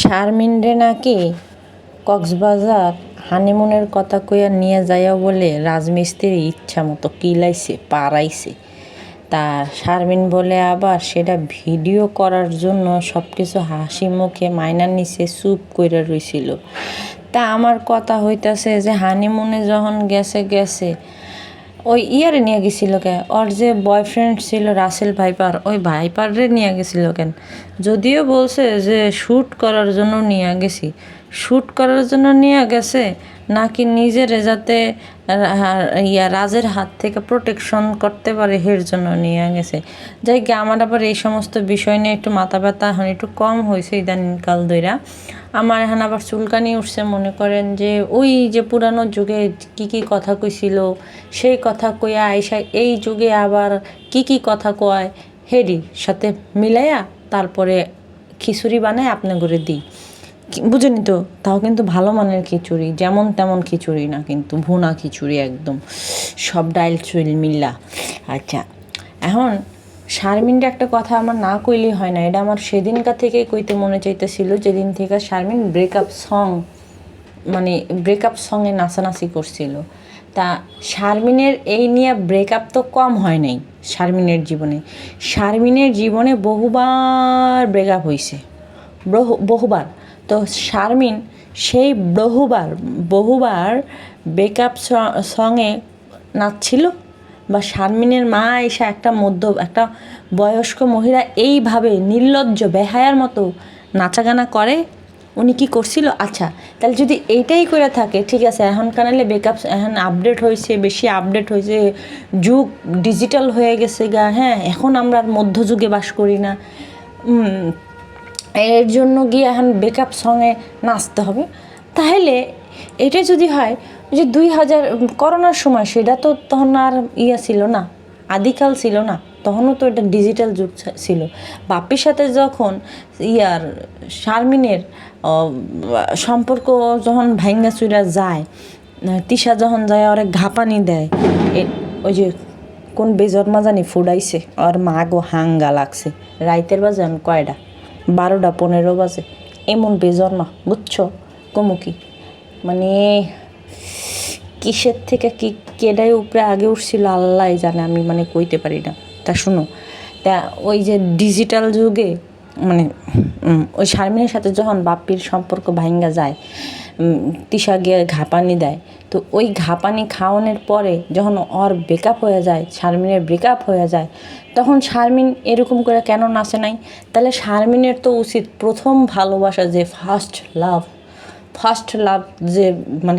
শারমিনরে নাকি কক্সবাজার হানিমুনের কথা কইয়া নিয়ে যাইয়া বলে রাজমিস্ত্রির ইচ্ছা মতো কিলাইছে পাড়াইছে। তা শারমিন বলে আবার সেটা ভিডিও করার জন্য সব কিছু হাসি মুখে মাইনার নিচে চুপ কইরা রইছিল। তা আমার কথা হইতাছে যে হানিমুনে যখন গেছে ওই ইয়ারে নিয়ে গেছিল কেন, ওর যে বয়ফ্রেন্ড ছিল রাসেল ভাইপার, ওই ভাইপারে নিয়ে গেছিল কেন? যদিও বলছে যে শ্যুট করার জন্য নিয়ে গেছি, শ্যুট করার জন্য নিয়ে গেছে নাকি নিজের যাতে রাজের হাত থেকে প্রোটেকশন করতে পারে এর জন্য নিয়ে গেছে। যাই কি আমার আবার এই সমস্ত বিষয় নিয়ে একটু মাথা ব্যথা এখন একটু কম হয়েছে ইদানিংকাল ধইরা। আমার এখন আবার চুলকানি উঠছে, মনে করেন যে ওই যে পুরানো যুগে কি কথা কইছিল সেই কথা কইয়া আইসা এই যুগে আবার কি কথা কয় হেরি সাথে মিলাইয়া তারপরে খিচুড়ি বানায় আপনি করে দিই, বুঝেনি তো? তাও কিন্তু ভালো মানের খিচুড়ি, যেমন তেমন খিচুড়ি না, কিন্তু ভুনা খিচুড়ি একদম সব ডাইল চুইল মিল্লা। আচ্ছা, এখন শারমিনটা একটা কথা আমার না কইলেই হয় না, এটা আমার সেদিনকার থেকে কইতে মনে চাইতেছিল, যেদিন থেকে শারমিন ব্রেকআপ সঙে নাচানাচি করছিল। তা শারমিনের এই নিয়ে ব্রেকআপ তো কম হয় নাই শারমিনের জীবনে বহুবার ব্রেকআপ হয়েছে, বহুবার। তো শারমিন সেই বহুবার ব্রেকআপ সঙ্গে নাচছিল, বা শারমিনের মা এসে একটা বয়স্ক মহিলা এইভাবে নির্লজ্জ বেহায়ার মতো নাচাগানা করে, উনি কি করছিল? আচ্ছা, তাহলে যদি এইটাই করে থাকে ঠিক আছে, এখন কানালে ব্রেকআপ এখন আপডেট হয়েছে, বেশি আপডেট হয়েছে, যুগ ডিজিটাল হয়ে গেছে গা, হ্যাঁ, এখন আমরা আর মধ্যযুগে বাস করি না, এর জন্য গিয়ে এখন ব্রেকআপ সঙ্গে নাচতে হবে। তাহলে এটা যদি হয় যে 2000 করোনার সময়, সেটা তো তখন আর ছিল না, আদিকাল ছিল না, তখনও তো এটা ডিজিটাল যুগ ছিল। বাপির সাথে যখন শারমিনের সম্পর্ক যখন ভাঙ্গা চুরা যায়, তিশা যখন যায় ওরে ঘাপানি দেয়, ওই যে কোন বেজন্মা জানি ফুডাইছে, আর মা গো হাঙ্গা লাগছে, রাইতের বাজে কয়টা 12টা 15 বাজে, এমন বেজন্মা, বুঝছো কমুকি, মানে কিসের থেকে কেডাই উপরে আগে উঠছিল আল্লাহ জানে, আমি মানে কইতে পারি না। তা শুনো, তা ওই যে ডিজিটাল যুগে ওই শারমিনের সাথে যখন বাপ্পির সম্পর্ক ভাঙ্গা যায়, তিশা গিয়ে ঘাপানি দেয়, তো ওই ঘাপানি খাওয়ানোর পরে যখন ওর ব্রেকআপ হয়ে যায়, শারমিনের ব্রেকআপ হয়ে যায়, তখন শারমিন এরকম করে কেন নাচে নাই? তাহলে শারমিনের তো উচিত প্রথম ভালোবাসা যে ফার্স্ট লাভ যে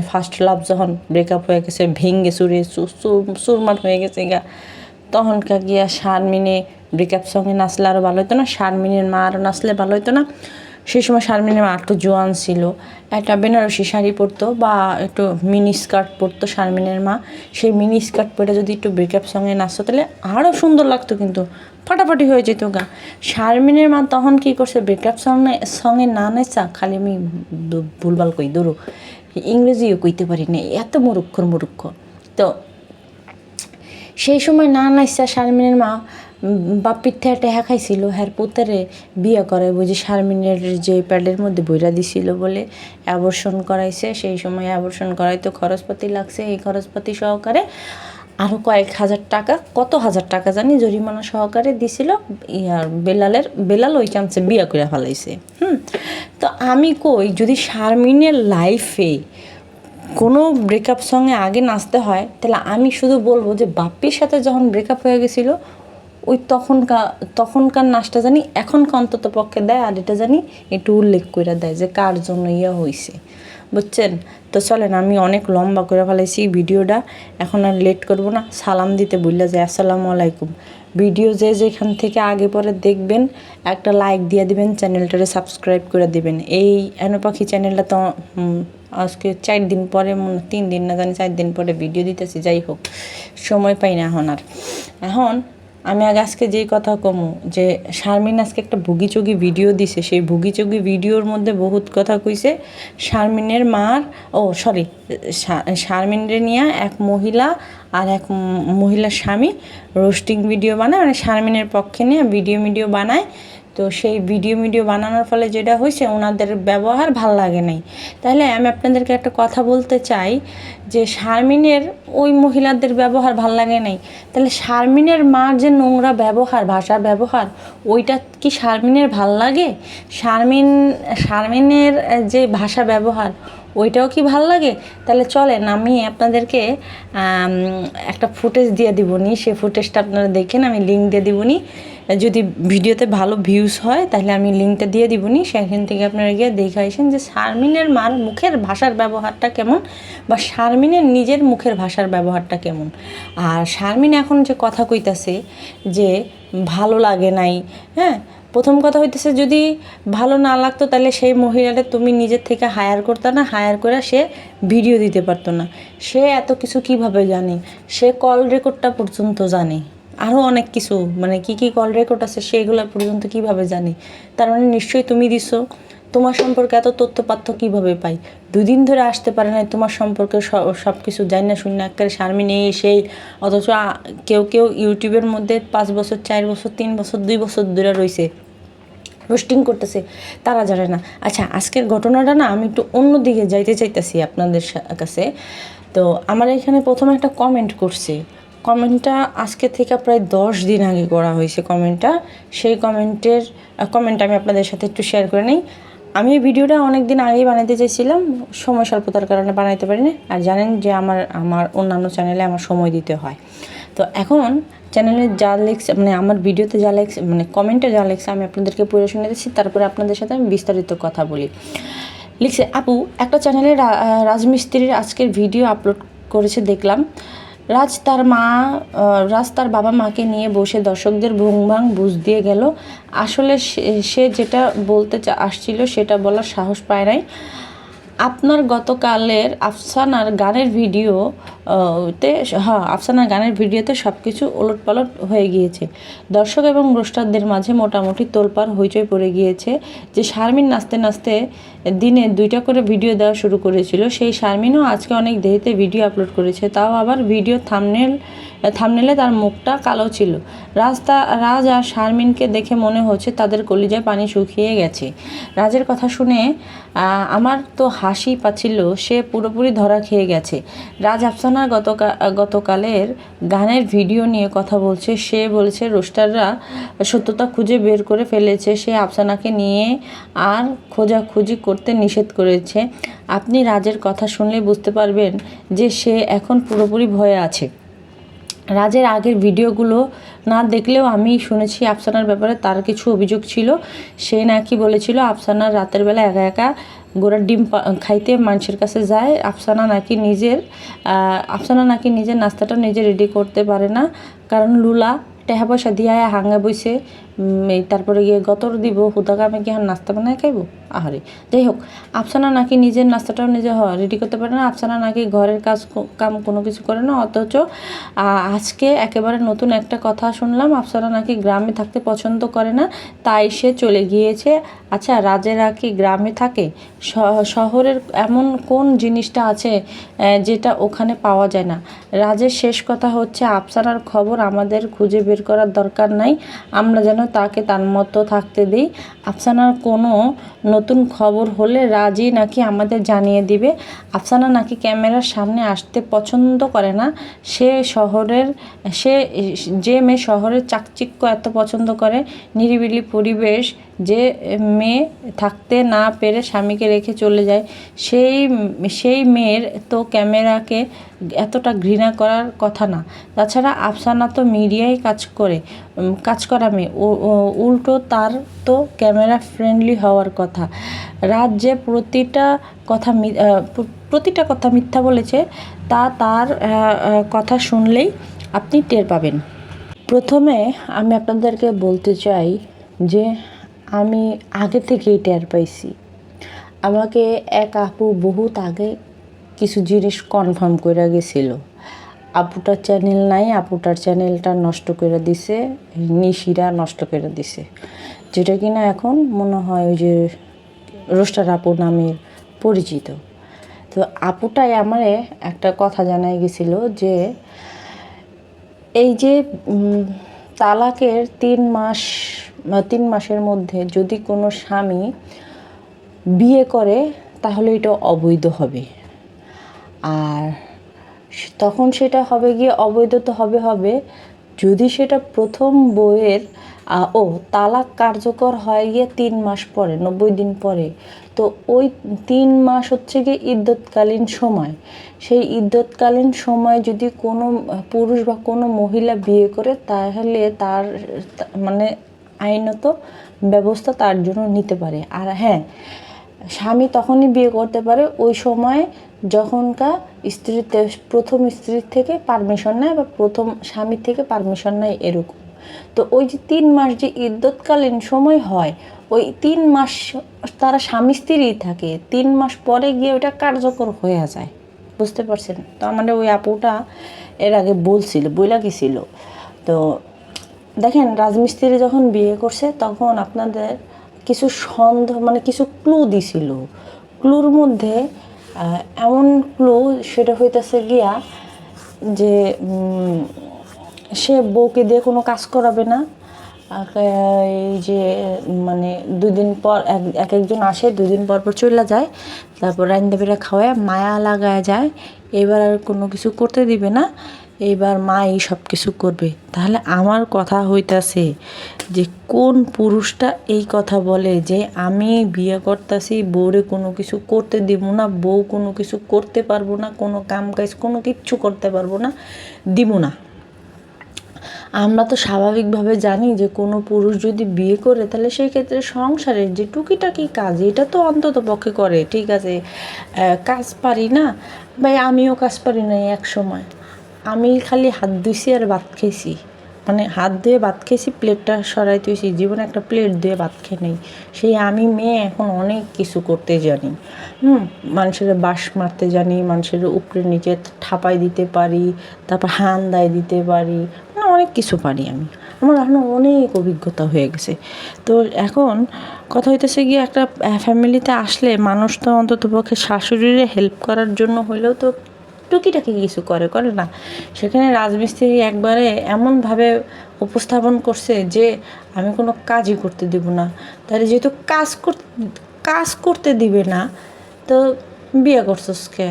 ফার্স্ট লাভ যখন ব্রেকআপ হয়ে গেছে, ভেঙ্গে চুরে চুরমার হয়ে গেছে গা, তখনকার গিয়া শারমিনে ব্রেকআপ সঙ্গে নাচলে আরও ভালো হতো না? শারমিনের মা আরও নাচলে ভালো হতো না? সেই সময় শারমিনের মা একটু জোয়ান ছিল, একটা বেনারসি শাড়ি পরতো বা একটু মিনি স্কার্ট পরতো শারমিনের মা, সেই মিনি স্কার্ট পরে যদি একটু ব্রেকআপ সঙ্গে নাচতো তাহলে আরও সুন্দর লাগতো, কিন্তু ফাটাফাটি হয়ে যেত গা। শারমিনের মা তখন কী করছে, ব্রেকআপ সঙ্গে না নাচা, খালি আমি ভুলভাল কই দূর, ইংরেজিও কইতে পারি না, এত মুরুক্ষ। তো সেই সময় না নাচা শারমিনের মা বাপ্পির টেহা খাইছিল, হ্যার পুতারে বিয়ে করে বুঝি শারমিনের যে প্যাডের মধ্যে বইরা দিছিল বলে অ্যাবর্শন করাইছে। সেই সময় অ্যাবর্শন করাইতে খরচপাতি লাগছে, এই খরচপাতি সহকারে আরও কয়েক হাজার টাকা, কত হাজার টাকা জানি জরিমানা সহকারে দিছিল। বেলাল ওই চান্সে বিয়ে করে ফেলাইছে। তো আমি কই, যদি শারমিনের লাইফে কোনো ব্রেকআপ সঙ্গে আগে নাচতে হয়, তাহলে আমি শুধু বলবো যে বাপ্পির সাথে যখন ব্রেকআপ হয়ে গেছিলো ওই তখনকার নাচটা জানি এখনকার অন্তত পক্ষে দেয়, আর এটা জানি একটু উল্লেখ করে দেয় যে কার জন্য হয়েছে, বুঝছেন? তো চলেন, আমি অনেক লম্বা করে ফেলাইছি ভিডিওটা, এখন আর লেট করব না, সালাম দিতে ভুলে যাই, আসসালামু আলাইকুম। ভিডিও যেখান থেকে আগে পরে দেখবেন একটা লাইক দিয়ে দিবেন, চ্যানেলটারে সাবস্ক্রাইব করে দিবেন। এই এনো পাখি চ্যানেলটা তো আজকে 4 দিন পরে, 3 দিন না জানি 4 দিন পরে ভিডিও দিতেছি, যাই হোক সময় পাই না এখন আমি আজকে যেই কথা কমু, যে শারমিন আজকে একটা ভুগিচুগি ভিডিও দিছে, সেই ভুগিচুগি ভিডিওর মধ্যে বহুত কথা কইছে শারমিনের মার, শারমিনরে নিয়ে এক মহিলা আর এক মহিলার স্বামী রোস্টিং ভিডিও বানায়, শারমিনের পক্ষে নিয়ে ভিডিও বানায়। তো সেই ভিডিও বানানোর ফলে যেটা হয়েছে ওনাদের ব্যবহার ভাল লাগে নাই। তাহলে আমি আপনাদেরকে একটা কথা বলতে চাই যে শারমিনের ওই মহিলাদের ব্যবহার ভাল লাগে নাই, তাহলে শারমিনের মার যে নোংরা ব্যবহার, ভাষার ব্যবহার, ওইটা কি শারমিনের ভাল লাগে? শারমিনের যে ভাষা ব্যবহার ওইটাও কি ভাল লাগে? তাহলে চলেন আমি আপনাদেরকে একটা ফুটেজ দিয়ে দিবনি, সেই ফুটেজটা আপনারা দেখেন, আমি লিঙ্ক দিয়ে দিবনি। যদি ভিডিওতে ভালো ভিউজ হয় তাহলে আমি লিঙ্কটা দিয়ে দিবনি, সেখান থেকে আপনারা গিয়ে দেখে আসেন যে শারমিনের মার মুখের ভাষার ব্যবহারটা কেমন বা শারমিনের নিজের মুখের ভাষার ব্যবহারটা কেমন। আর শারমিন এখন যে কথা কইতাছে যে ভালো লাগে নাই, হ্যাঁ, প্রথম কথা হইতেছে যদি ভালো না লাগতো তাহলে সেই মহিলাটা তুমি নিজের থেকে হায়ার করতে না, হায়ার করে সে ভিডিও দিতে পারতো না। সে এত কিছু কিভাবে জানে? সে কল রেকর্ডটা পর্যন্ত জানে, আরও অনেক কিছু, মানে কি কি কল রেকর্ড আছে সেগুলো পর্যন্ত কিভাবে জানে? তার মানে নিশ্চয়ই তুমি দিছো। তোমার সম্পর্কে এত তথ্যপাত্য কীভাবে পাই? 2 দিন ধরে আসতে পারে না তোমার সম্পর্কে সব কিছু জানি না শুনি না, একটা শারমিন এই সেই, অথচ কেউ ইউটিউবের মধ্যে 5 বছর 4 বছর 3 বছর 2 বছর ধরে রয়েছে, রোস্টিং করতেছে, তারা জানে না। আচ্ছা, আজকের ঘটনাটা না আমি একটু অন্য দিকে যাইতে চাইতেছি আপনাদের কাছে। তো আমার এখানে প্রথমে একটা কমেন্ট করছে, কমেন্টটা আজকে থেকে প্রায় 10 দিন আগে করা হয়েছে কমেন্টটা। সেই কমেন্ট আমি আপনাদের সাথে একটু শেয়ার করে নিই। আমি এই ভিডিওটা অনেক দিন আগেই বানাতে চাইছিলাম, সময় স্বল্পতার কারণে বানাইতে পারিনি। আর জানেন যে আমার অন্যান্য চ্যানেলে আমার সময় দিতে হয়। তো এখন চ্যানেলে যা লেখছে, মানে আমার ভিডিওতে যা লেখছে, মানে কমেন্টে যা লেখছে আমি আপনাদেরকে পড়ে শুনে দিচ্ছি, তারপরে আপনাদের সাথে আমি বিস্তারিত কথা বলি। লিখছে, আপু একটা চ্যানেলে রাজমিস্ত্রির আজকের ভিডিও আপলোড করেছে দেখলাম। রাজ তার বাবা মাকে নিয়ে বসে দর্শকদের ভুংভাং বুঝ দিয়ে গেল। আসলে সে যেটা বলতে আসছিল সেটা বলার সাহস পায় নাই। আপনার গতকালের আফসানার গানের ভিডিওতে সব কিছু ওলটপালট হয়ে গিয়েছে। দর্শক এবং রোস্টারদের মাঝে মোটামুটি তোলপাড় হইচই পড়ে গিয়েছে যে শারমিন নাচতে নাচতে দিনে 2টা করে ভিডিও দেওয়া শুরু করেছিল, সেই শারমিনও আজকে অনেক দেরিতে ভিডিও আপলোড করেছে, তাও আবার ভিডিও থামনেলে তার মুখটা কালো ছিল। রাজ আর শারমিনকে দেখে মনে হচ্ছে তাদের কলিজায় পানি শুকিয়ে গেছে। রাজের কথা শুনে আমার তো হাসি পাচ্ছিল, সে পুরোপুরি ধরা খেয়ে গেছে। রাজ আফসানার গতকালের গানের ভিডিও নিয়ে কথা বলছে। সে বলছে রোস্টাররা সত্যতা খুঁজে বের করে ফেলেছে, সে আফসানাকে নিয়ে আর খোঁজাখুঁজি করতে নিষেধ করেছে। আপনি রাজের কথা শুনলে বুঝতে পারবেন যে সে এখন পুরোপুরি ভয়ে আছে। রাজের আগের ভিডিওগুলো না দেখলেও আমি শুনেছি আফসানার ব্যাপারে তার কিছু অভিযোগ ছিল। সে নাকি বলেছিল আফসানা রাতের বেলা একা একা গোড়ার ডিম খাইতে মানুষের কাছে যায়। আফসানা নাকি নিজের নাস্তাটা নিজে রেডি করতে পারে না, কারণ লুলা টেহা পয়সা দিয়ে হাঙ্গা বইছে, তারপরে গিয়ে গতর দিব হুদাকা আমি কি নাস্তা বানায় খাইব। আহারে, যাই হোক, আফসানা নাকি নিজের নাস্তাটাও নিজে রেডি করতে পারে না। আফসানা নাকি ঘরের কাম কোনো কিছু করে না। অথচ আজকে একেবারে নতুন একটা কথা শুনলাম, আফসানা নাকি গ্রামে থাকতে পছন্দ করে না, তাই সে চলে গিয়েছে। আচ্ছা, রাজেরা কি গ্রামে থাকে? শহরের এমন কোন জিনিসটা আছে যেটা ওখানে পাওয়া যায় না? রাজের শেষ কথা হচ্ছে, আফসানার খবর আমাদের খুঁজে বের করার দরকার নাই, আমরা যেন তাকে তার মতো থাকতে দিই। আফসানার কোনো নতুন খবর হলে রাজই নাকি আমাদের জানিয়ে দিবে। আফসানা নাকি ক্যামেরার সামনে আসতে পছন্দ করে না। যে মেয়ে শহরের চাকচিক্য এত পছন্দ করে, নিরিবিলি পরিবেশ, যে মেয়ে থাকতে না পেরে স্বামীকে রেখে চলে যায়, সেই মেয়ের তো ক্যামেরাকে এতটা ঘৃণা করার কথা না। তাছাড়া আফসানা তো মিডিয়ায় কাজ করা মেয়ে, উল্টো তার তো ক্যামেরা ফ্রেন্ডলি হওয়ার কথা। রাজ যে প্রতিটা কথা মিথ্যা বলেছে তা তার কথা শুনলেই আপনি টের পাবেন। প্রথমে আমি আপনাদেরকে বলতে চাই যে আমি আগে থেকেই টের পাইছি। আমাকে এক আপু বহুত আগে কিছু জিনিস কনফার্ম করে গেছিল। আপুটার চ্যানেল নাই, আপুটার চ্যানেলটা নষ্ট করে দিছে, নিশিরা নষ্ট করে দিছে, যেটা কিনা এখন মনে হয় ওই যে রোস্টার আপু নামে পরিচিত। তো আপুটাই আমারে একটা কথা জানাই গেছিল যে এই যে তালাকের 3 মাস 3 মাসের মধ্যে যদি কোনো স্বামী বিয়ে করে তাহলে এটা অবৈধ হবে। আর তখন সেটা হবে গিয়ে অবৈধ তো হবে যদি সেটা প্রথম বউয়ের তালাক কার্যকর হয় গিয়ে 3 মাস পরে, 90 দিন পরে। তো ওই 3 মাস হচ্ছে গিয়ে ইদ্যৎকালীন সময়। সেই ইদ্যৎকালীন সময় যদি কোনো পুরুষ বা কোনো মহিলা বিয়ে করে তাহলে তার মানে আইনত ব্যবস্থা তার জন্য নিতে পারে। আর হ্যাঁ, স্বামী তখনই বিয়ে করতে পারে ওই সময় যখনকার প্রথম স্ত্রীর থেকে পারমিশন নেয় বা প্রথম স্বামীর থেকে পারমিশন নেয় এরকম। তো ওই যে 3 মাস যে ইদ্যৎকালীন সময় হয়, ওই 3 মাস তারা স্বামী স্ত্রীই থাকে, 3 মাস পরে গিয়ে ওটা কার্যকর হয়ে যায়। বুঝতে পারছেন? তো আমাদের ওই আপুটা এর আগে বইলা গেছিল। তো দেখেন, রাজমিস্ত্রি যখন বিয়ে করছে তখন আপনাদের কিছু সন্দেহ মানে কিছু ক্লু দিছিল। ক্লুর মধ্যে এমন ক্লু সেটা হইতেছে গিয়া যে সে বউকে দিয়ে কোনো কাজ করাবে না। এই যে মানে 2 দিন পর একজন আসে, 2 দিন পর চলে যায়, তারপর রান্না বেড়া খাওয়ায় মায়া লাগায় যায়। এবার আর কোনো কিছু করতে দিবে না, এইবার মা এই সব কিছু করবে। তাহলে আমার কথা হইতাছে যে কোন পুরুষটা এই কথা বলে যে আমি বিয়ে করতেছি, বউরে কোনো কিছু করতে দিব না, বউ কোনো কিছু করতে পারবো না, কোনো কাম কাজ কোনো কিচ্ছু করতে পারবো না, দিব না। আমরা তো স্বাভাবিকভাবে জানি যে কোনো পুরুষ যদি বিয়ে করে তাহলে সেই ক্ষেত্রে সংসারের যে টুকিটাকি কাজ এটা তো অন্তত পক্ষে করে। ঠিক আছে, কাজ পারি না ভাই, আমিও কাজ পারি না। এক সময় আমি খালি হাত ধুইছি আর ভাত খেয়েছি, মানে হাত ধুয়ে ভাত খেয়েছি, প্লেটটা সরাই তুইছি, জীবনে একটা প্লেট ধুয়ে ভাত খেয়ে নেই। সেই আমি মেয়ে এখন অনেক কিছু করতে জানি। মানুষের বাঁশ মারতে জানি, মানুষের উপরে নিচে ঠাপাই দিতে পারি, তারপর হান্দায় দিতে পারি, মানে অনেক কিছু পারি আমি। আমার এখন অনেক অভিজ্ঞতা হয়ে গেছে। তো এখন কথা হইতেছে গিয়ে একটা ফ্যামিলিতে আসলে মানুষ তো অন্তত পক্ষে শাশুড়িরে হেল্প করার জন্য হইলেও তো টুকিটাকি কিছু করে না। সেখানে রাজমিস্ত্রি একবারে এমনভাবে উপস্থাপন করছে যে আমি কোনো কাজই করতে দিব না। তাহলে যেহেতু কাজ করতে দিবে না, তো বিয়ে করছস কে?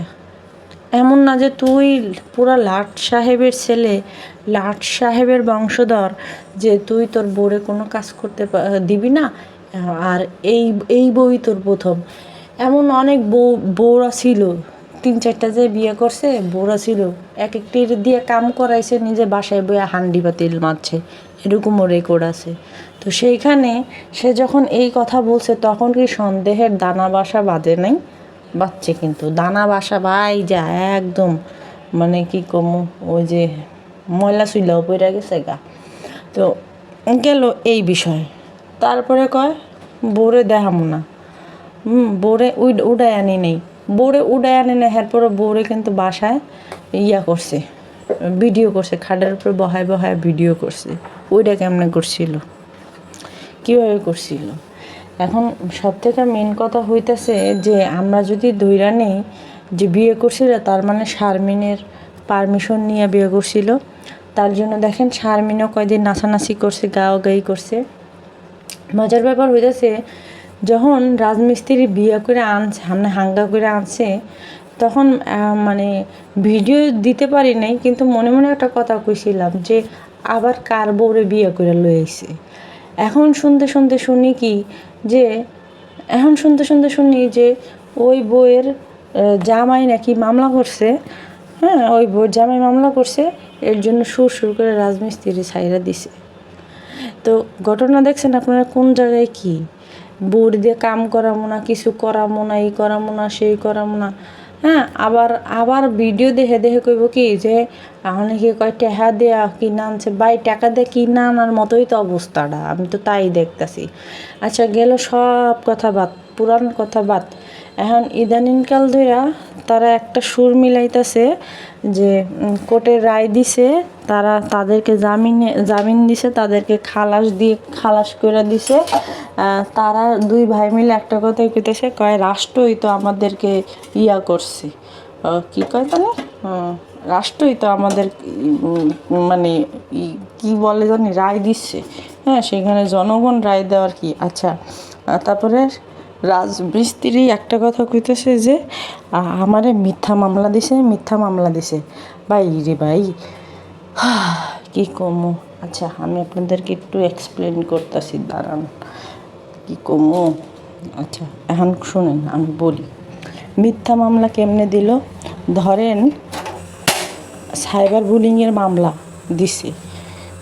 এমন না যে তুই পুরা লাট সাহেবের ছেলে, লাট সাহেবের বংশধর, যে তুই তোর বউরে কোনো কাজ করতে দিবি না। আর এই বউই তোর প্রথম। এমন অনেক বউরা ছিল, 3-4টা যে বিয়ে করছে বউরা ছিল, এক একটির দিয়ে কাম করাইছে, নিজে বাসায় বইয়া হান্ডি পাতিল মারছে, এরকমও রেকর্ড আছে। তো সেইখানে সে যখন এই কথা বলছে তখন কি সন্দেহের দানা বাসা বাঁধে নাই? বাচ্চে কিন্তু দানা বাসা ভাই যা একদম, মানে কি কমু, ওই যে ময়লা চুইলাও পইরা গেছে গা। তো গেল এই বিষয়। তারপরে কয় বউরে দেখামো না। বউরে উড়ায় আনি নেই, বউরে উড়ায় আনি না। এরপরে বউরে কিন্তু বাসায় করছে, ভিডিও করছে, খাটের উপর বহায় ভিডিও করছে। ওইটা কেমনে করছিল, কীভাবে করছিল? এখন সব থেকে মেন কথা হইতেছে যে আমরা যদি ধইরা নেই যে বিয়ে করছিল, তার মানে শারমিনের পারমিশন নিয়ে বিয়ে করছিল। তার জন্য দেখেন শারমিনও কয়দিন নাচানাচি করছে, গাওয়াগাই করছে। মজার ব্যাপার হইতেছে, যখন রাজমিস্ত্রি বিয়ে করে আনছে, আমরা হাঙ্গা করে আনছে, তখন মানে ভিডিও দিতে পারি নাই, কিন্তু মনে মনে একটা কথা কইছিলাম যে আবার কার বউরে বিয়ে করে লই আইছে। এখন শুনতে শুনি কি যে ওই বইয়ের জামাই নাকি মামলা করছে। হ্যাঁ, ওই বইয়ের জামাই মামলা করছে, এর জন্য সুর করে রাজমিস্ত্রি ছাইরা দিছে। তো ঘটনা দেখছেন আপনারা কোন জায়গায় কি বউর দিয়ে কাম করামো না, কিছু করামো না, এই করামো না, সেই করামো না। হ্যাঁ, আবার ভিডিও দেখে কইব কি যে অনেকে কয় টাকা দেয়া কিনা আনছে। বাই টাকা দিয়ে কিনা আনার মতোই তো অবস্থাটা, আমি তো তাই দেখতেছি। আচ্ছা, গেল সব কথা বাদ, পুরান কথা বাদ। এখন ইদানিংকাল ধইরা তারা একটা সুর মিলাইতেছে যে কোর্টের রায় দিছে, তাদেরকে জামিন দিছে, তাদেরকে খালাস করে দিছে। তারা 2 ভাই মিলে একটা কথাই কইতেছে, কয় রাষ্ট্রই তো আমাদেরকে করছে, কি কয় জানি, রাষ্ট্রই তো আমাদের মানে কি বলে জানি রায় দিচ্ছে, হ্যাঁ, সেখানে জনগণ রায় দেওয়ার কি। আচ্ছা, তারপরে রাজমিস্ত্রি একটা কথা কইতেছে যে আমারে মিথ্যা মামলা দিছে। ভাই রে ভাই, কি কমু। আচ্ছা, আমি আপনাদেরকে একটু এক্সপ্লেন করতেছি, দাঁড়ান, কি কমু। আচ্ছা, এখন শুনেন, আমি বলি মিথ্যা মামলা কেমনে দিল। ধরেন সাইবার বুলিংয়ের মামলা দিছে,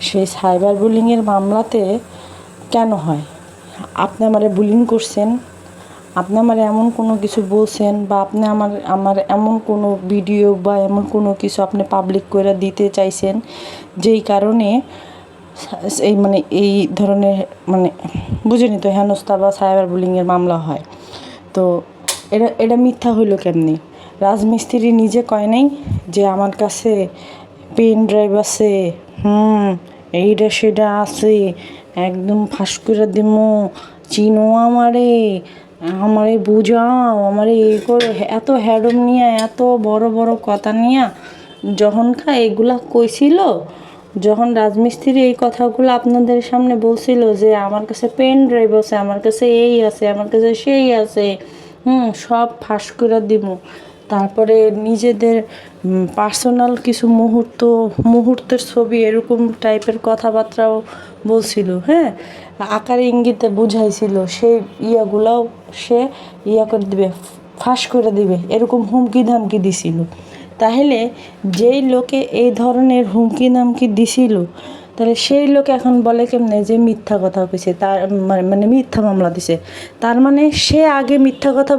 সেই সাইবার বুলিংয়ের মামলাতে কেন হয়, আপনি আমারে বুলিং করছেন, আপনি আমার এমন কোনো কিছু বলছেন, বা আপনি আমার এমন কোনো ভিডিও বা এমন কোনো কিছু আপনি পাবলিক করে দিতে চাইছেন, যেই কারণে এই ধরনের বুঝেনি তো, হেনস্থা বা সাইবার বুলিংয়ের মামলা হয়। তো এটা মিথ্যা হইল কেমনি। রাজমিস্ত্রি নিজে কয় নাই যে আমার কাছে পেন ড্রাইভ আছে, এইটা সেটা আছে, একদম ফাঁস করে দিমু, চিনো আমারে বুঝাও, আমারে এই করে, এত হ্যাডম নিয়ে, এত বড় বড় কথা নিয়ে যখন এগুলা কইছিল, যখন রাজমিস্ত্রি এই কথাগুলো আপনাদের সামনে বলছিল যে আমার কাছে পেন ড্রাইভ আছে, আমার কাছে এই আছে, আমার কাছে সেই আছে, সব ফাঁস করে দিব, তারপরে নিজেদের পার্সোনাল কিছু মুহূর্তের ছবি এরকম টাইপের কথাবার্তাও বলছিল, হ্যাঁ, আকারে ইঙ্গিতে বুঝাইছিল, সেই ইয়াগুলাও সে করে দিবে, ফাঁস করে দিবে, এরকম হুমকি ধামকি দিছিল। তাহলে যেই লোকে এই ধরনের হুমকি ধামকি দিছিল, তাহলে সেই লোক এখন বলে কেমনে যে মিথ্যা কথা কইছে, তার মিথ্যা মামলা দিছে, তার মানে সে আগে মিথ্যা কথা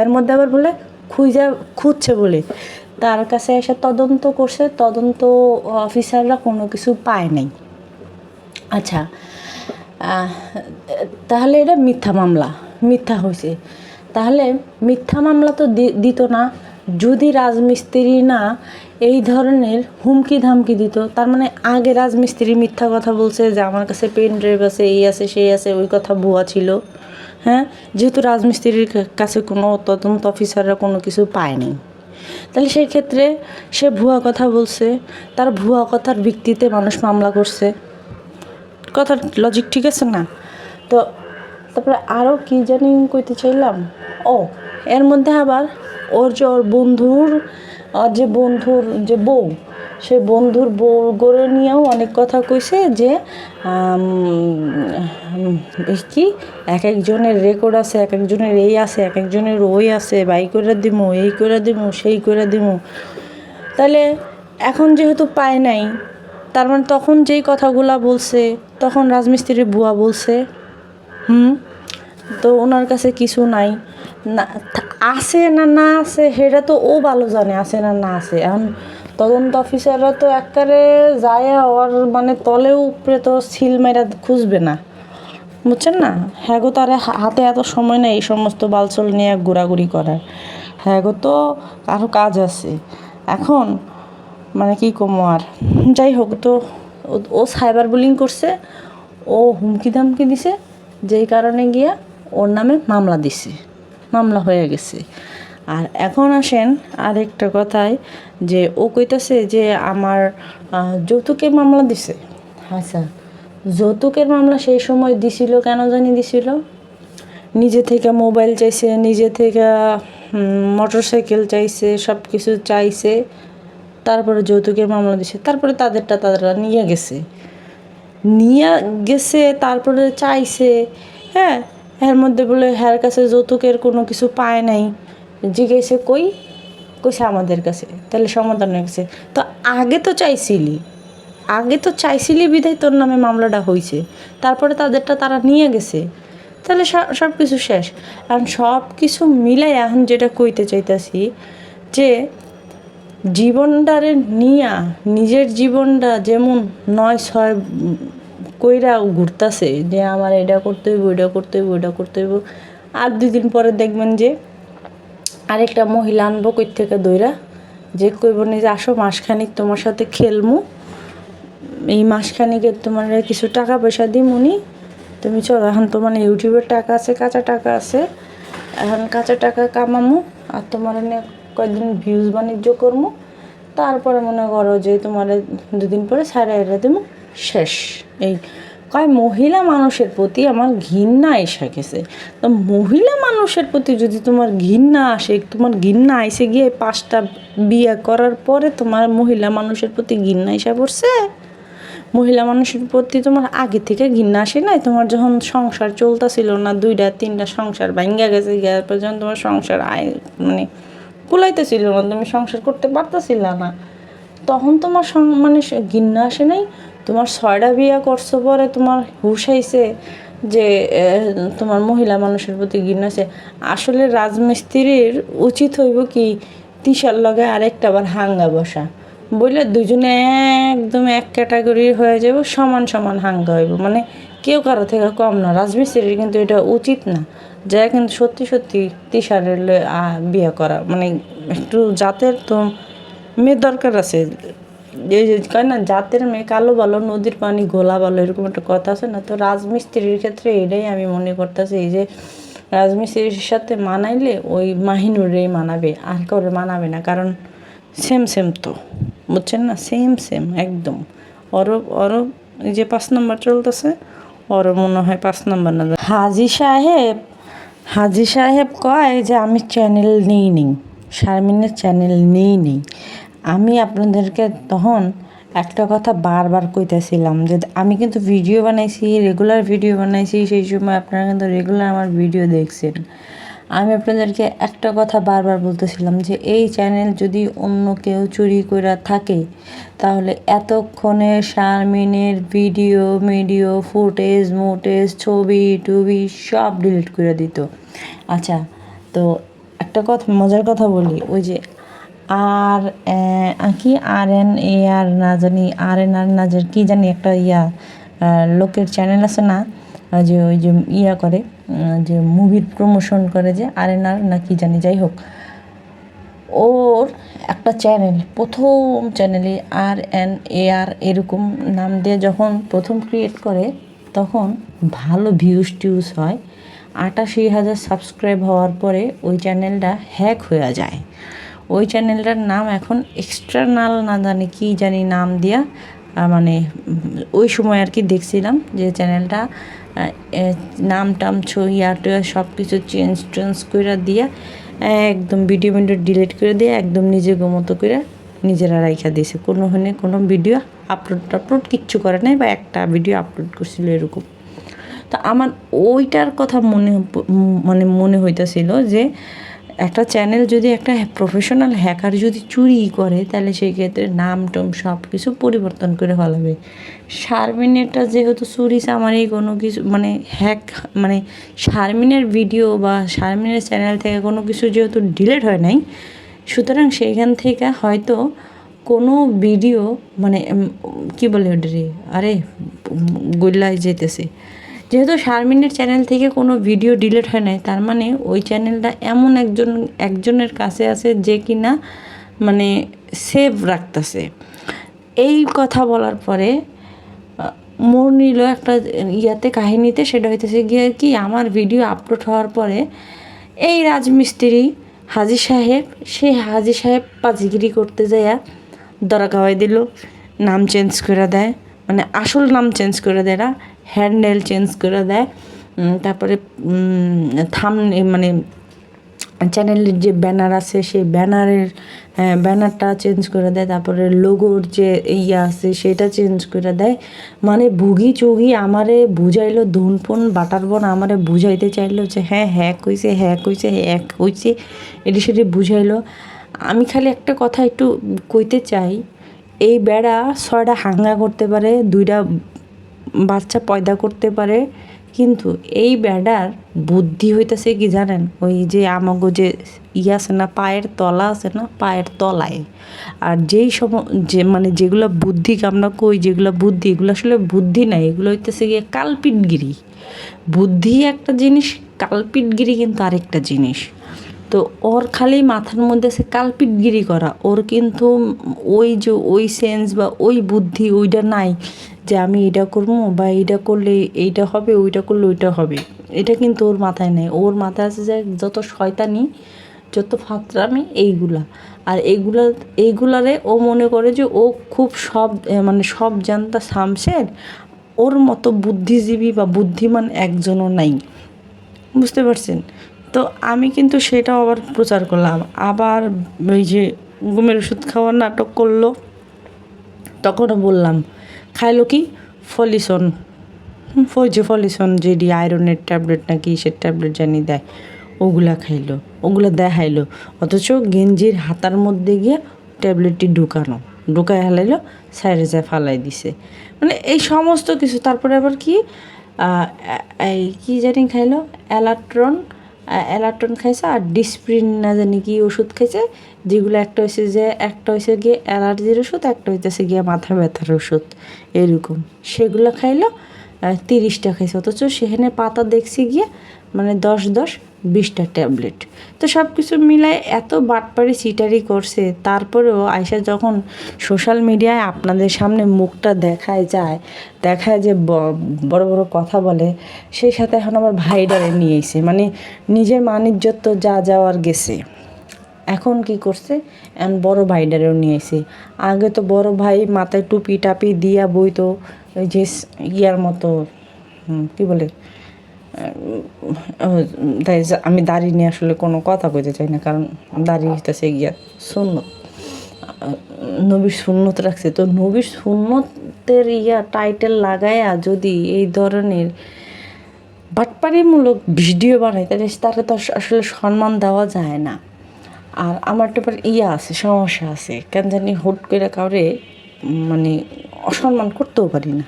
এর মধ্যে আবার বলে খুঁজছে বলে তার কাছে এসে তদন্ত করছে, তদন্ত অফিসাররা কোনো কিছু পায় নাই। আচ্ছা, তাহলে এটা মিথ্যা হয়েছে। তাহলে মিথ্যা মামলা তো দিত না যদি রাজমিস্ত্রি না এই ধরনের হুমকি ধামকি দিত। তার মানে আগে রাজমিস্ত্রি মিথ্যা কথা বলছে যে আমার কাছে পেন ড্রাইভ আছে, এই আছে সেই আছে, ওই কথা ভুয়া ছিল। হ্যাঁ, যেহেতু রাজমিস্ত্রির কাছে কোনো তদন্ত অফিসাররা কোনো কিছু পায়নি, তাহলে সেই ক্ষেত্রে সে ভুয়া কথা বলছে, তার ভুয়া কথার ভিত্তিতে মানুষ মামলা করছে। কথার লজিক ঠিক আছে না? তো তারপরে আরও কী জানি কইতে চাইলাম, এর মধ্যে আবার ওর বন্ধুর যে বউ, সে বন্ধুর বউ গড়ে নিয়েও অনেক কথা কইছে যে কি এক একজনের রেকর্ড আছে, এক একজনের এই আছে, এক একজনের ওই আছে, বাই করে দিমু, এই করে দিমু, সেই করে দিমু। তাহলে এখন যেহেতু পায় নাই, তার মানে তখন যেই কথাগুলা বলছে তখন রাজমিস্ত্রি ভুয়া বলছে। তো ওনার কাছে কিছু নাই, না আছে না আছে সেটা তো ও ভালো জানে, আছে না আছে। এখন তদন্ত অফিসাররা তো একবারে যায় ওর তলেও উপরে তো সিল মেরা খুঁজবে না, বুঝছেন না? হ্যাঁ গো, তার হাতে এত সময় নেই এই সমস্ত বালছল নিয়ে ঘোরাঘুরি করার। হ্যাঁ গো, তো আরও কাজ আছে এখন, কি কমো আর। যাই হোক, তো ও সাইবার বুলিং করছে, ও হুমকি ধামকি দিছে, যেই কারণে গিয়া ওর নামে মামলা হয়ে গেছে। আর এখন আসেন আরেকটা কথায়, যে ও কইতাছে যে আমার যৌতুকের মামলা দিছে। আচ্ছা, যৌতুকের মামলা সেই সময় দিছিল, কেন জানি দিছিল, নিজে থেকে মোবাইল চাইছে, নিজে থেকে মোটরসাইকেল চাইছে, সব কিছু চাইছে, তারপরে যৌতুকের মামলা দিছে। তারপরে তারা নিয়ে গেছে, তারপরে চাইছে, হ্যাঁ, এর মধ্যে বলে হ্যার কাছে যৌতুকের কোনো কিছু পায় নাই, জিজ্ঞেসে কইছে আমাদের কাছে, তাহলে সমাধান হয়ে গেছে। তো আগে তো চাইছিলি বিধায় তোর নামে মামলাটা হয়েছে, তারপরে তারা নিয়ে গেছে, তাহলে সব কিছু শেষ। এখন সব কিছু মিলাই এখন যেটা কইতে চাইতেছি, যে জীবনটারে নিয়া নিজের জীবনটা যেমন 9-6 কইরা ঘুরতাছে, যে আমার এটা করতে হইব, ওইটা করতে হইব, ওইটা করতে হইব, আর 2 দিন পরে দেখবেন যে আরেকটা মহিলা আনবো কই থেকে দইরা, যে কইব নি যে আসো মাসখানিক তোমার সাথে খেলমু, এই মাসখানিকে তোমার কিছু টাকা পয়সা দিমুনি, তুমি চলো, এখন তোমার ইউটিউবের টাকা আছে, কাঁচা টাকা আছে, এখন কাঁচা টাকা কামামু, আর তোমার কয়েকদিন ভিউজ বাণিজ্য করবো, তারপরে মনে করো যে তোমার 2 দিন পরে ছাড়া এরা দেবো, শেষ। এই কয় মহিলা মানুষের প্রতি আমার ঘৃণা এসে গেছে। তো মহিলা মানুষের প্রতি যদি তোমার ঘৃণা আসে, তোমার ঘৃণা এসে গিয়ে 5টা বিয়ে করার পরে তোমার মহিলা মানুষের প্রতি ঘৃণা এসে পড়ছে। মহিলা মানুষের প্রতি তোমার আগে থেকে ঘৃণা আসে নাই? তোমার যখন সংসার চলতেছিল না, 2টা 3টা সংসার ভাঙ্গা গেছে, গিয়ে যখন তোমার সংসার মানে কুলাইতেছিল না, তুমি সংসার করতে পারতেছিল না, তখন তোমার মানে ঘৃণা আসে নাই? তোমার 6টা বিয়ে করছো পরে তোমার হুশ আইছে যে তোমার মহিলা মানুষের প্রতি ঘৃণা আছে। আসলে রাজমিস্ত্রির উচিত হইব কি তিশার লগে আরেকটা আবার হাঙ্গা বসা, বললে দুজনে একদম এক ক্যাটাগরির হয়ে যাব, সমান সমান হাঙ্গা হইব, মানে কেউ কারো থেকে কম না। রাজমিস্ত্রির কিন্তু এটা উচিত না, যা কিন্তু সত্যি সত্যি তিশারের বিয়ে করা, মানে একটু জাতের তো মেয়ের দরকার আছে। এই যে কয় না জাতের মেয়ে কালো ভালো নদীর পানি ঘোলা ভালো, এরকম একটা কথা আছে না? তো রাজমিস্ত্রির ক্ষেত্রে এটাই আমি মনে করতেছি, এই যে রাজমিস্ত্রির সাথে মানাইলে ওই মাহিনুরেই মানাবে, আর কাউরে মানাবে না, কারণ সেম সেম তো, বুঝছেন না? সেম সেম একদম। ওরও এই যে 5 নম্বর চলতেছে, ওরও মনে হয় 5 নম্বর না। হাজি সাহেব কয় যে আমি চ্যানেল নিই শারমিনের চ্যানেল নিই। আমি আপনাদেরকে তখন একটা কথা বারবার কইতেছিলাম যে আমি কিন্তু ভিডিও বানাইছি, রেগুলার ভিডিও বানাইছি, সেই সময় আপনারা কিন্তু রেগুলার আমার ভিডিও দেখছেন। আমি আপনাদেরকে একটা কথা বারবার বলতেছিলাম যে এই চ্যানেল যদি অন্য কেউ চুরি করে থাকে তাহলে এতক্ষণে শারমিনের ভিডিও ফুটেজ ছবি টবি সব ডিলিট করে দিত। আচ্ছা, তো একটা কথা মজার কথা বলি, ওই যে আর না জানি না জানি কি জানি একটা লোকের চ্যানেল আছে না, যে ওই যে করে, যে মুভির প্রমোশন করে, যে আর না কি জানি, যাই হোক, ওর একটা চ্যানেল, প্রথম চ্যানেলে এরকম নাম দিয়ে যখন প্রথম ক্রিয়েট করে তখন ভালো টিউজ হয়। 88,000 সাবস্ক্রাইব হওয়ার পরে ওই চ্যানেলটা হ্যাক হয়ে যায়। ওই চ্যানেলটার নাম এখন এক্সটার্নাল না জানি কি জানি নাম দিয়া, মানে ওই সময় আর কি দেখছিলাম যে চ্যানেলটা নাম টাম টুয়া সব কিছু চেঞ্জ করে দিয়া একদম ভিডিও ডিলিট করে দিয়ে একদম নিজের মতো করে নিজেরা রাইখা দিয়েছে। কোনো ভিডিও আপলোড কিচ্ছু করে নাই, বা একটা ভিডিও আপলোড করছিল এরকম। তো আমার ওইটার কথা মনে হইতেছিল যে একটা চ্যানেল যদি একটা প্রফেশনাল হ্যাকার যদি চুরি করে তাহলে সেই ক্ষেত্রে নাম টাম সব কিছু পরিবর্তন করে ফেলাবে। শারমিনেরটা যেহেতু চুরি আমারই কোনো কিছু মানে মানে শারমিনের ভিডিও বা শারমিনের চ্যানেল থেকে কোনো কিছু যেহেতু ডিলিট হয় নাই, সুতরাং সেইখান থেকে হয়তো কোনো ভিডিও মানে কি বলে ওটারে, আরে গোল্লায় যেতেছে, যেহেতু শারমিনের চ্যানেল থেকে কোনো ভিডিও ডিলিট হয় নাই, তার মানে ওই চ্যানেলটা এমন একজনের কাছে আছে যে কিনা মানে সেভ রাখতেছে। এই কথা বলার পরে মোড় নিল একটা কাহিনীতে, সেটা হইতেছে গিয়ে কি আমার ভিডিও আপলোড হওয়ার পরে এই রাজমিস্ত্রি হাজি সাহেব পাজিগিরি করতে যাইয়া দরা খাওয়াই দিল, নাম চেঞ্জ করে দেয়, মানে আসল নাম চেঞ্জ করে দেয় না, হ্যান্ডেল চেঞ্জ করে দেয়, তারপরে মানে চ্যানেলের যে ব্যানার আছে সেই ব্যানারটা চেঞ্জ করে দেয়, তারপরে লোগোর যে আছে সেটা চেঞ্জ করে দেয়। মানে ভুগি চুগি আমারে বুঝাইলো, ধুনপন বাটার বোন আমারে বুঝাইতে চাইলো যে হ্যাক হয়েছে এটি সেটি বুঝাইলো। আমি খালি একটা কথা একটু কইতে চাই, এই বেড়া 6টা হাঙ্গা করতে পারে, 2টা বাচ্চা পয়দা করতে পারে, কিন্তু এই বেড়ার বুদ্ধি হইতেছে কি জানেন? ওই যে আমাগো যে আছে না, পায়ের তলা আছে না, পায়ের তলায়। আর যে মানে যেগুলো বুদ্ধি আমরা কই যেগুলো বুদ্ধি, এগুলো আসলে বুদ্ধি নাই, এগুলো হইতেছে গিয়ে কালপিটগিরি। বুদ্ধি একটা জিনিস, কালপিটগিরি কিন্তু আরেকটা জিনিস। তো ওর খালি মাথার মধ্যে সে কালপিটগিরি করা, ওর কিন্তু ওই সেন্স বা ওই বুদ্ধি ওইটা নাই যে আমি এটা করবো বা এইটা করলে এইটা হবে, ওইটা করলে ওইটা হবে, এটা কিন্তু ওর মাথায় নেই। ওর মাথায় আছে যে যত শয়তানি যত ফাতরামি এইগুলা, আর এইগুলারে ও মনে করে যে ও খুব সব মানে সব জানতা শামশের, ওর মতো বুদ্ধিজীবী বা বুদ্ধিমান একজনও নাই, বুঝতে পারছেন? তো আমি কিন্তু সেটাও আবার প্রচার করলাম। আবার ওই যে ঘুমের ওষুধ খাওয়ার নাটক করলো, তখনও বললাম খাইলো কি ফলিসন, ওই যে ফলিসন যেডি আয়রনের ট্যাবলেট না কি সে ট্যাবলেট জানি দেয়, ওগুলা খাইলো, ওগুলো দেখাইলো, অথচ গেঞ্জির হাতার মধ্যে গিয়ে ট্যাবলেটটি ঢুকায় হেলাইলো, সাইডে যায় ফালাই দিছে। মানে এই সমস্ত কিছু। তারপরে আবার কি এই কী জানি খাইলো, অ্যালাট্রন খাইছে আর ডিসপ্রিন না জানি কি ওষুধ খাইছে, যেগুলো একটা হয়েছে গিয়ে অ্যালার্জির ওষুধ, একটা হইতেছে গিয়ে মাথা ব্যথার ওষুধ, এরকম সেগুলো খাইলো। 30টা খাইছে, অথচ সেখানে পাতা দেখছি গিয়ে মানে 10-20টা ট্যাবলেট। তো সব কিছু মিলায় এত বাটপাড়ি চিটারি করছে। তারপরেও আয়সা যখন সোশ্যাল মিডিয়ায় আপনাদের সামনে মুখটা দেখায় যে বড় বড় কথা বলে, সেই সাথে এখন আমার ভাইডারে নিয়ে এসে মানে নিজের মান ইজ্জত তো যা যাওয়ার গেছে, এখন কি করছে এখন বড় ভাইডারেও নিয়ে এসে। আগে তো বড় ভাই মাথায় টুপি টাপি দিয়া বইতো, ওই যে ইয়ার মতো কী বলে, তাই আমি দাড়ি নিয়ে আসলে কোনো কথা কইতে চাই না, কারণ দাড়ি হইতেছে গিয়া সুন্নত, নবীর সুন্নত রাখছে। তো নবীর সুন্নতের টাইটেল লাগায়া যদি এই ধরনের বাটপাড়িমূলক ভিডিও বানায়, তাহলে তাকে তো আসলে সম্মান দেওয়া যায় না। আর আমার তো আছে, সমস্যা আছে, কেন জানি হুট করে কাউরে মানে অসম্মান করতেও পারি না।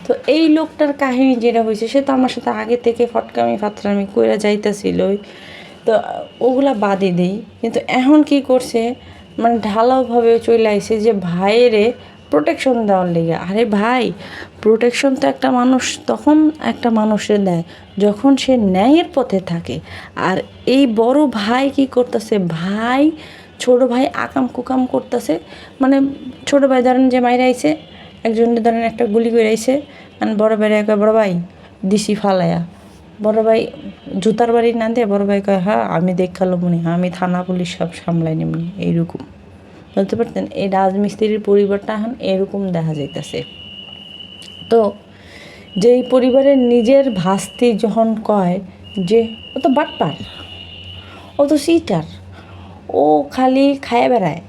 তো এই লোকটার কাহিনী যেটা হয়েছে, সে তো আমার সাথে আগে থেকে ফাতরামি কইরা যাইতেছিলই, তো ওগুলা বাদই দেই। কিন্তু এখন কি করছে, মানে ঢালাওভাবে চলে আইছে যে ভাইয়েরে প্রোটেকশন দেওয়ার লেগে। আরে ভাই, প্রোটেকশন তো একটা মানুষ তখন একটা মানুষের দেয় যখন সে ন্যায়ের পথে থাকে। আর এই বড় ভাই কি করতেছে, ভাই ছোট ভাই আকাম কুকাম করতেছে। মানে ছোট ভাই ধরেন যে মাইরা আইছে, একজনের ধরেন একটা গুলি করে আইছে, মানে বড় ভাইরা কয় বড় ভাই দিছি ফালায়া, বড় ভাই জুতার বাড়ি না দিয়ে বড় ভাই কয় হ্যাঁ আমি দেখালো মনে, আমি থানা পুলিশ সব সামলাই নেমনি। এইরকম বলতে পারতেন, এই রাজমিস্ত্রির পরিবারটা এখন এরকম দেখা যাইতেছে। তো যেই পরিবারের নিজের ভাস্তি যখন কয় যে ও তো বাটপার, ও তো সিটার, ও খালি খায় বেড়ায়,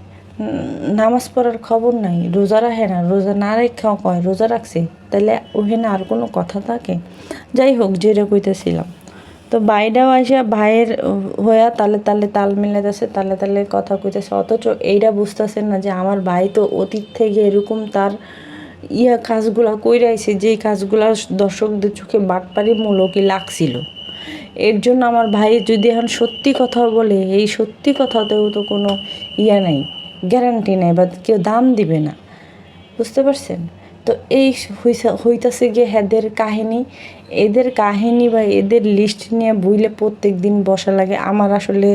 নামাজ পড়ার খবর নাই, রোজা রাখে না, রোজা না রেখেও কয় রোজা রাখছে, তাহলে ওখানে আর কোনো কথা থাকে? যাই হোক, যেটা কইতেছিলাম, তো বাইরেও আসে ভাইয়ের হইয়া তাল মিলাইতেছে, তালে কথা কইতেছে, অথচ এইটা বুঝতেছেন না যে আমার ভাই তো অতীত থেকে এরকম তার কাজগুলা কইরাইছে, যেই কাজগুলা দর্শকদের চোখে বাটপাড়িমূলকই লাগছিল। এর জন্য আমার ভাই যদি এখন সত্যি কথা বলে, এই সত্যি কথাতেও তো কোনো নাই, গ্যারান্টি নেই, বা কেউ দাম দিবে না, বুঝতে পারছেন? তো এই হইতাছে গিয়ে এদের কাহিনী বা এদের লিস্ট নিয়ে বইলে প্রত্যেক দিন বসা লাগে। আমার আসলে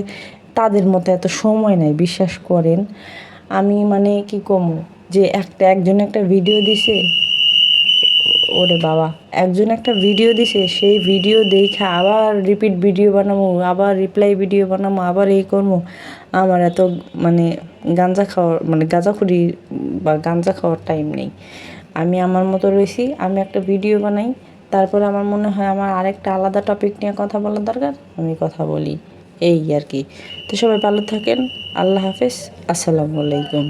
তাদের মতো এত সময় নাই, বিশ্বাস করেন। আমি মানে কি কমু, যে একজন একটা ভিডিও দিছে, ওরে বাবা, একজন একটা ভিডিও দিছে, সেই ভিডিও দেখে আবার রিপিট ভিডিও বানাবো, আবার রিপ্লাই ভিডিও বানাবো, আবার এই করবো। আমার এত মানে গাঁজাখুরি বা গাঁজা খাওয়ার টাইম নেই। আমি আমার মতো রয়েছি, আমি একটা ভিডিও বানাই, তারপরে আমার মনে হয় আমার আরেকটা আলাদা টপিক নিয়ে কথা বলার দরকার, আমি কথা বলি, এই আর কি। তো সবাই ভালো থাকেন, আল্লাহ হাফেজ, আসসালামু আলাইকুম।